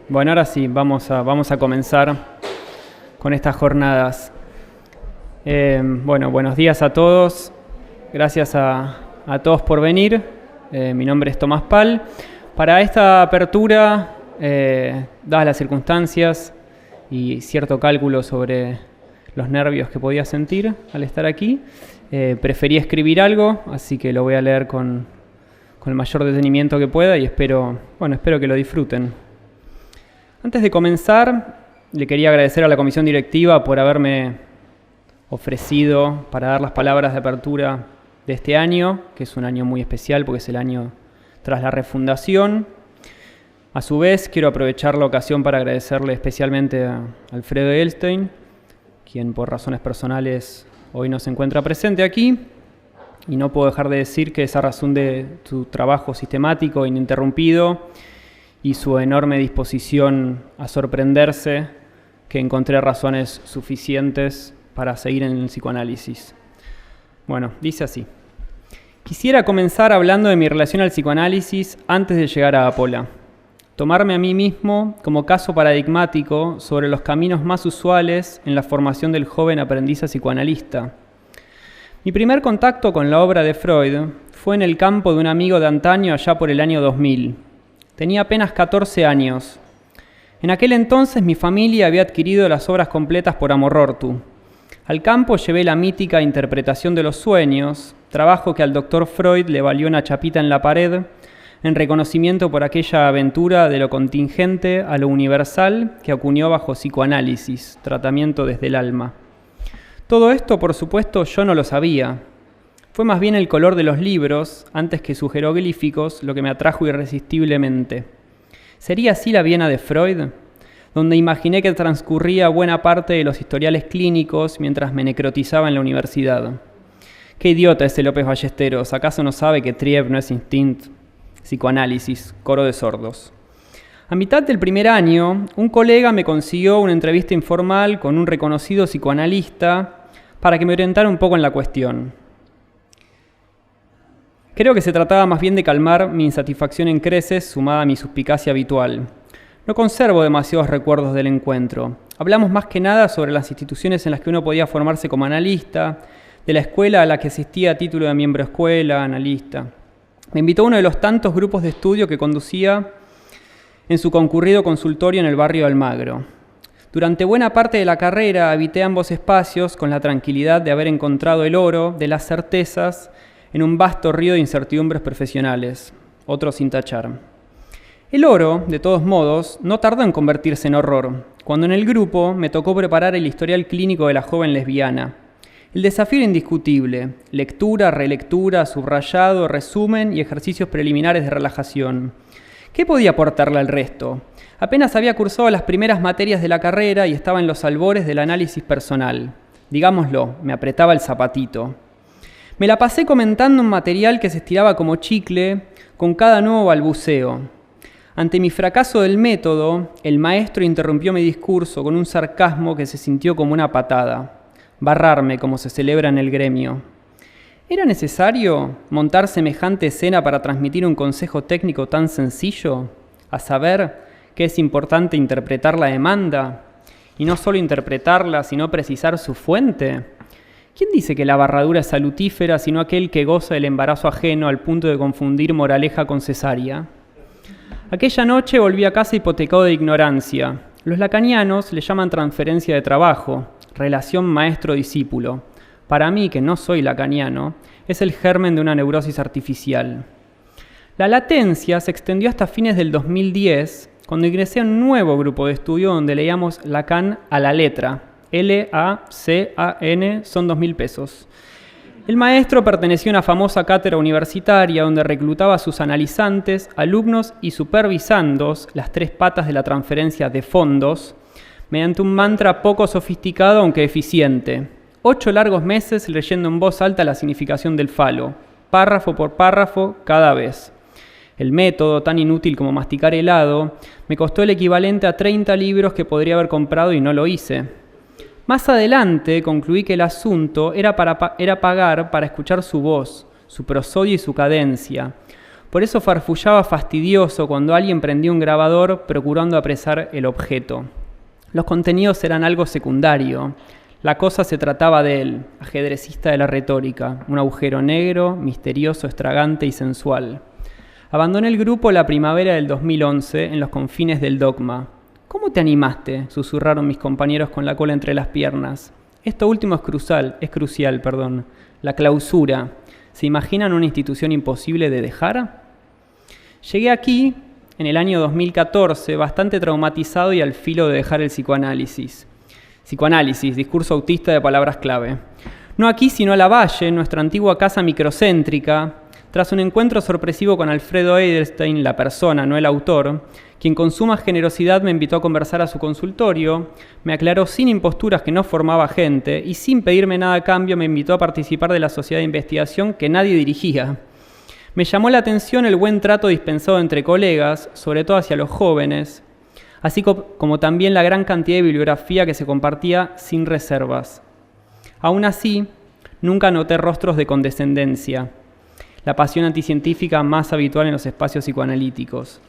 Bueno, ahora sí, vamos a comenzar con estas jornadas. Buenos días a todos. Gracias a todos por venir. Mi nombre es Tomás Pal. Para esta apertura, dadas las circunstancias y cierto cálculo sobre los nervios que podía sentir al estar aquí, preferí escribir algo, así que lo voy a leer con el mayor detenimiento que pueda y espero que lo disfruten. Antes de comenzar, le quería agradecer a la comisión directiva por haberme ofrecido para dar las palabras de apertura de este año, que es un año muy especial porque es el año tras la refundación. A su vez, quiero aprovechar la ocasión para agradecerle especialmente a Alfredo Edelstein, quien por razones personales hoy no se encuentra presente aquí, y no puedo dejar de decir que esa razón de su trabajo sistemático e ininterrumpido y su enorme disposición a sorprenderse, que encontré razones suficientes para seguir en el psicoanálisis. Bueno, dice así. Quisiera comenzar hablando de mi relación al psicoanálisis antes de llegar a Apola. Tomarme a mí mismo como caso paradigmático sobre los caminos más usuales en la formación del joven aprendiz a psicoanalista. Mi primer contacto con la obra de Freud fue en el campo de un amigo de antaño allá por el año 2000. Tenía apenas 14 años. En aquel entonces mi familia había adquirido las obras completas por Amorortu. Al campo llevé la mítica Interpretación de los Sueños, trabajo que al doctor Freud le valió una chapita en la pared, en reconocimiento por aquella aventura de lo contingente a lo universal que acuñó bajo psicoanálisis, tratamiento desde el alma. Todo esto, por supuesto, yo no lo sabía. Fue más bien el color de los libros, antes que sus jeroglíficos, lo que me atrajo irresistiblemente. ¿Sería así la Viena de Freud? Donde imaginé que transcurría buena parte de los historiales clínicos mientras me necrotizaba en la universidad. Qué idiota ese López Ballesteros, ¿acaso no sabe que Triev no es instinct? Psicoanálisis, coro de sordos. A mitad del primer año, un colega me consiguió una entrevista informal con un reconocido psicoanalista para que me orientara un poco en la cuestión. Creo que se trataba más bien de calmar mi insatisfacción en creces sumada a mi suspicacia habitual. No conservo demasiados recuerdos del encuentro. Hablamos más que nada sobre las instituciones en las que uno podía formarse como analista, de la escuela a la que asistía a título de miembro de escuela, analista. Me invitó a uno de los tantos grupos de estudio que conducía en su concurrido consultorio en el barrio de Almagro. Durante buena parte de la carrera habité ambos espacios con la tranquilidad de haber encontrado el oro de las certezas en un vasto río de incertidumbres profesionales, otro sin tachar. El oro, de todos modos, no tardó en convertirse en horror, cuando en el grupo me tocó preparar el historial clínico de la joven lesbiana. El desafío era indiscutible: lectura, relectura, subrayado, resumen y ejercicios preliminares de relajación. ¿Qué podía aportarle al resto? Apenas había cursado las primeras materias de la carrera y estaba en los albores del análisis personal. Digámoslo, me apretaba el zapatito. Me la pasé comentando un material que se estiraba como chicle con cada nuevo balbuceo. Ante mi fracaso del método, el maestro interrumpió mi discurso con un sarcasmo que se sintió como una patada. Barrarme, como se celebra en el gremio. ¿Era necesario montar semejante escena para transmitir un consejo técnico tan sencillo? A saber, que es importante interpretar la demanda, y no solo interpretarla, sino precisar su fuente. ¿Quién dice que la barradura es salutífera, sino aquel que goza del embarazo ajeno al punto de confundir moraleja con cesárea? Aquella noche volví a casa hipotecado de ignorancia. Los lacanianos le llaman transferencia de trabajo, relación maestro-discípulo. Para mí, que no soy lacaniano, es el germen de una neurosis artificial. La latencia se extendió hasta fines del 2010, cuando ingresé a un nuevo grupo de estudio donde leíamos Lacan a la letra. L-A-C-A-N, son 2.000 pesos. El maestro pertenecía a una famosa cátedra universitaria donde reclutaba a sus analizantes, alumnos y supervisandos, las tres patas de la transferencia de fondos, mediante un mantra poco sofisticado aunque eficiente. 8 largos meses leyendo en voz alta la significación del falo, párrafo por párrafo cada vez. El método, tan inútil como masticar helado, me costó el equivalente a 30 libros que podría haber comprado y no lo hice. Más adelante concluí que el asunto era pagar para escuchar su voz, su prosodio y su cadencia, Por eso farfullaba fastidioso cuando alguien prendía un grabador procurando apresar el objeto. Los contenidos eran algo secundario. La cosa se trataba de él, ajedrecista de la retórica, un agujero negro, misterioso, extravagante y sensual. Abandoné el grupo la primavera del 2011 en los confines del dogma. ¿Cómo te animaste?, susurraron mis compañeros con la cola entre las piernas. Esto último es crucial. La clausura. ¿Se imaginan una institución imposible de dejar? Llegué aquí en el año 2014, bastante traumatizado y al filo de dejar el psicoanálisis. Psicoanálisis, discurso autista de palabras clave. No aquí, sino a la Valle, nuestra antigua casa microcéntrica, tras un encuentro sorpresivo con Alfredo Edelstein, la persona, no el autor, quien con suma generosidad me invitó a conversar a su consultorio, me aclaró sin imposturas que no formaba gente y sin pedirme nada a cambio me invitó a participar de la sociedad de investigación que nadie dirigía. Me llamó la atención el buen trato dispensado entre colegas, sobre todo hacia los jóvenes, así como también la gran cantidad de bibliografía que se compartía sin reservas. Aún así, nunca noté rostros de condescendencia, la pasión anticientífica más habitual en los espacios psicoanalíticos.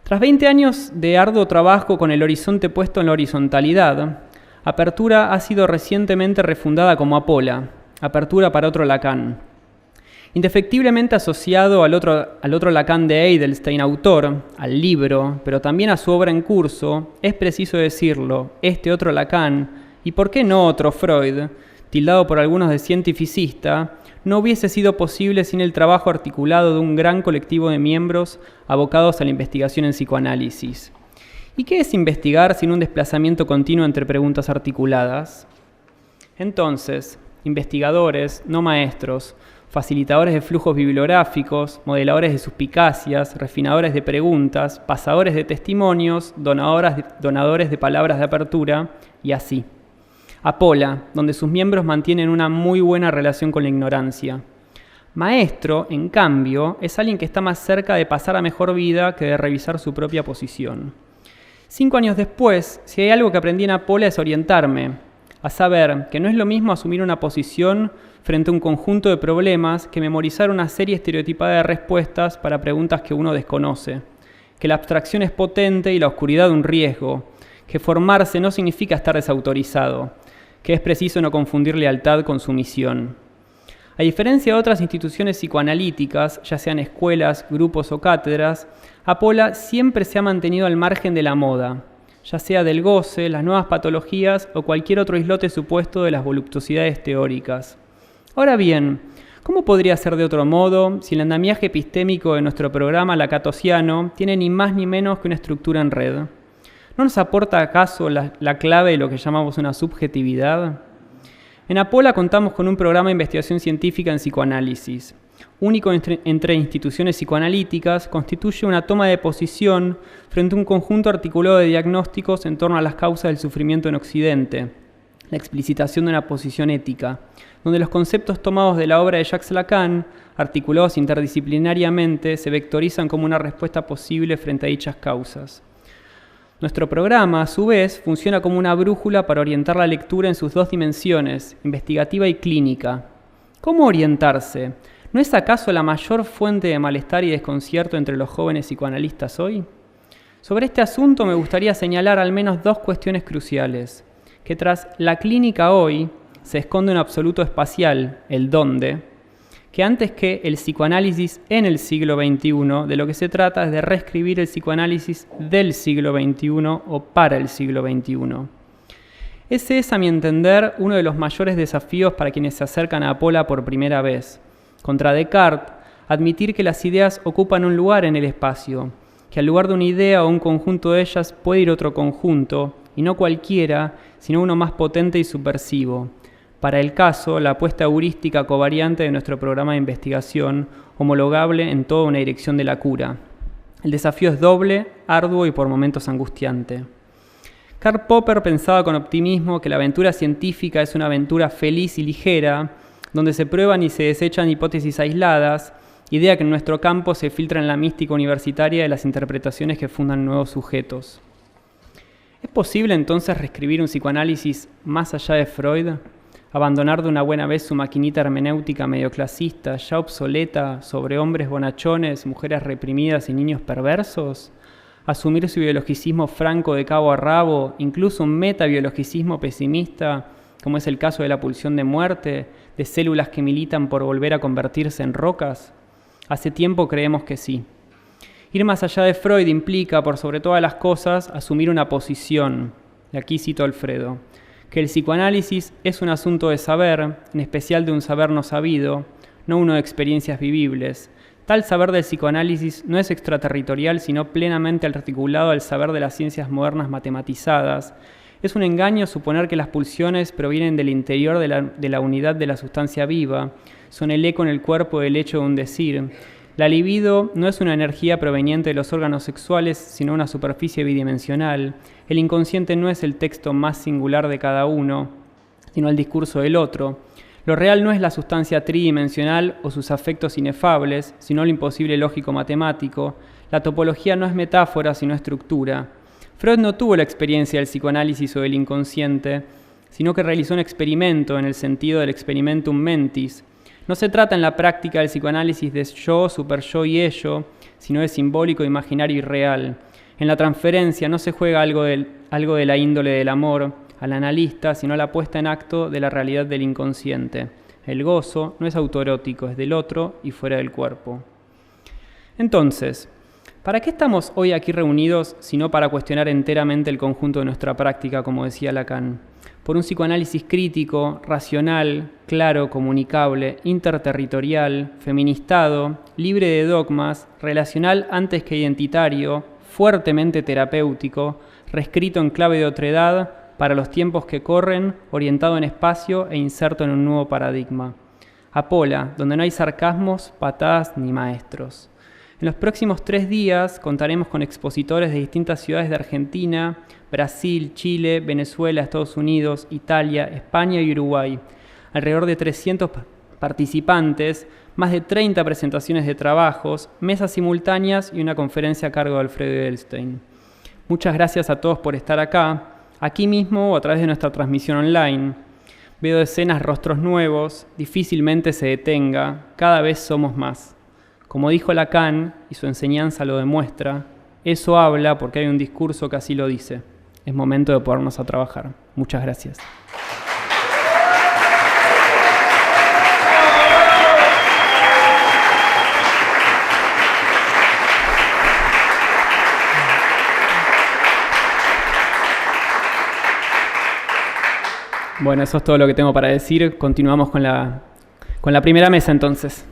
Tras 20 años de arduo trabajo con el horizonte puesto en la horizontalidad, Apertura ha sido recientemente refundada como Apola, Apertura para otro Lacan. Indefectiblemente asociado al otro Lacan de Edelstein, autor, al libro, pero también a su obra en curso, es preciso decirlo, este otro Lacan, y por qué no otro Freud, tildado por algunos de cientificista, no hubiese sido posible sin el trabajo articulado de un gran colectivo de miembros abocados a la investigación en psicoanálisis. ¿Y qué es investigar sin un desplazamiento continuo entre preguntas articuladas? Entonces, investigadores, no maestros, facilitadores de flujos bibliográficos, modeladores de suspicacias, refinadores de preguntas, pasadores de testimonios, donadores de palabras de apertura, y así. Apola, donde sus miembros mantienen una muy buena relación con la ignorancia. Maestro, en cambio, es alguien que está más cerca de pasar a mejor vida que de revisar su propia posición. 5 años después, si hay algo que aprendí en Apola es orientarme, a saber que no es lo mismo asumir una posición frente a un conjunto de problemas que memorizar una serie estereotipada de respuestas para preguntas que uno desconoce, que la abstracción es potente y la oscuridad un riesgo, que formarse no significa estar desautorizado, que es preciso no confundir lealtad con sumisión. A diferencia de otras instituciones psicoanalíticas, ya sean escuelas, grupos o cátedras, Apola siempre se ha mantenido al margen de la moda, ya sea del goce, las nuevas patologías o cualquier otro islote supuesto de las voluptuosidades teóricas. Ahora bien, ¿cómo podría ser de otro modo si el andamiaje epistémico de nuestro programa lacatosiano tiene ni más ni menos que una estructura en red? ¿No nos aporta acaso la clave de lo que llamamos una subjetividad? En Apola contamos con un programa de investigación científica en psicoanálisis. Único entre instituciones psicoanalíticas, constituye una toma de posición frente a un conjunto articulado de diagnósticos en torno a las causas del sufrimiento en Occidente, la explicitación de una posición ética, donde los conceptos tomados de la obra de Jacques Lacan, articulados interdisciplinariamente, se vectorizan como una respuesta posible frente a dichas causas. Nuestro programa, a su vez, funciona como una brújula para orientar la lectura en sus dos dimensiones, investigativa y clínica. ¿Cómo orientarse? ¿No es acaso la mayor fuente de malestar y desconcierto entre los jóvenes psicoanalistas hoy? Sobre este asunto me gustaría señalar al menos 2 cuestiones cruciales, que tras la clínica hoy se esconde un absoluto espacial, el dónde, que antes que el psicoanálisis en el siglo XXI, de lo que se trata es de reescribir el psicoanálisis del siglo XXI o para el siglo XXI. Ese es, a mi entender, uno de los mayores desafíos para quienes se acercan a Apola por primera vez. Contra Descartes, admitir que las ideas ocupan un lugar en el espacio, que al lugar de una idea o un conjunto de ellas puede ir otro conjunto, y no cualquiera, sino uno más potente y subversivo. Para el caso, la apuesta heurística covariante de nuestro programa de investigación, homologable en toda una dirección de la cura. El desafío es doble, arduo y por momentos angustiante. Karl Popper pensaba con optimismo que la aventura científica es una aventura feliz y ligera, donde se prueban y se desechan hipótesis aisladas, idea que en nuestro campo se filtra en la mística universitaria de las interpretaciones que fundan nuevos sujetos. ¿Es posible entonces reescribir un psicoanálisis más allá de Freud? abandonar de una buena vez su maquinita hermenéutica medio clasista, ya obsoleta, sobre hombres bonachones, mujeres reprimidas y niños perversos, asumir su biologicismo franco de cabo a rabo, incluso un metabiologicismo pesimista, como es el caso de la pulsión de muerte, de células que militan por volver a convertirse en rocas? Hace tiempo creemos que sí. Ir más allá de Freud implica, por sobre todas las cosas, asumir una posición. Y aquí cito a Alfredo, que el psicoanálisis es un asunto de saber, en especial de un saber no sabido, no uno de experiencias vivibles. Tal saber del psicoanálisis no es extraterritorial, sino plenamente articulado al saber de las ciencias modernas matematizadas. Es un engaño suponer que las pulsiones provienen del interior de la unidad de la sustancia viva, son el eco en el cuerpo del hecho de un decir. La libido no es una energía proveniente de los órganos sexuales, sino una superficie bidimensional. El inconsciente no es el texto más singular de cada uno, sino el discurso del otro. Lo real no es la sustancia tridimensional o sus afectos inefables, sino lo imposible lógico matemático. La topología no es metáfora, sino estructura. Freud no tuvo la experiencia del psicoanálisis o del inconsciente, sino que realizó un experimento en el sentido del experimentum mentis. No se trata en la práctica del psicoanálisis de yo, superyo y ello, sino de simbólico, imaginario y real. En la transferencia no se juega algo de la índole del amor al analista, sino la puesta en acto de la realidad del inconsciente. El gozo no es autoerótico, es del otro y fuera del cuerpo. Entonces, ¿para qué estamos hoy aquí reunidos sino para cuestionar enteramente el conjunto de nuestra práctica, como decía Lacan? Por un psicoanálisis crítico, racional, claro, comunicable, interterritorial, feministado, libre de dogmas, relacional antes que identitario, fuertemente terapéutico, reescrito en clave de otredad para los tiempos que corren, orientado en espacio e inserto en un nuevo paradigma. Apola, donde no hay sarcasmos, patadas ni maestros. En los próximos 3 días contaremos con expositores de distintas ciudades de Argentina, Brasil, Chile, Venezuela, Estados Unidos, Italia, España y Uruguay. Alrededor de 300 participantes, más de 30 presentaciones de trabajos, mesas simultáneas y una conferencia a cargo de Alfredo Edelstein. Muchas gracias a todos por estar acá, aquí mismo o a través de nuestra transmisión online. Veo escenas, rostros nuevos, difícilmente se detenga, cada vez somos más. Como dijo Lacan, y su enseñanza lo demuestra, eso habla porque hay un discurso que así lo dice. Es momento de ponernos a trabajar. Muchas gracias. Bueno, eso es todo lo que tengo para decir. Continuamos con la primera mesa entonces.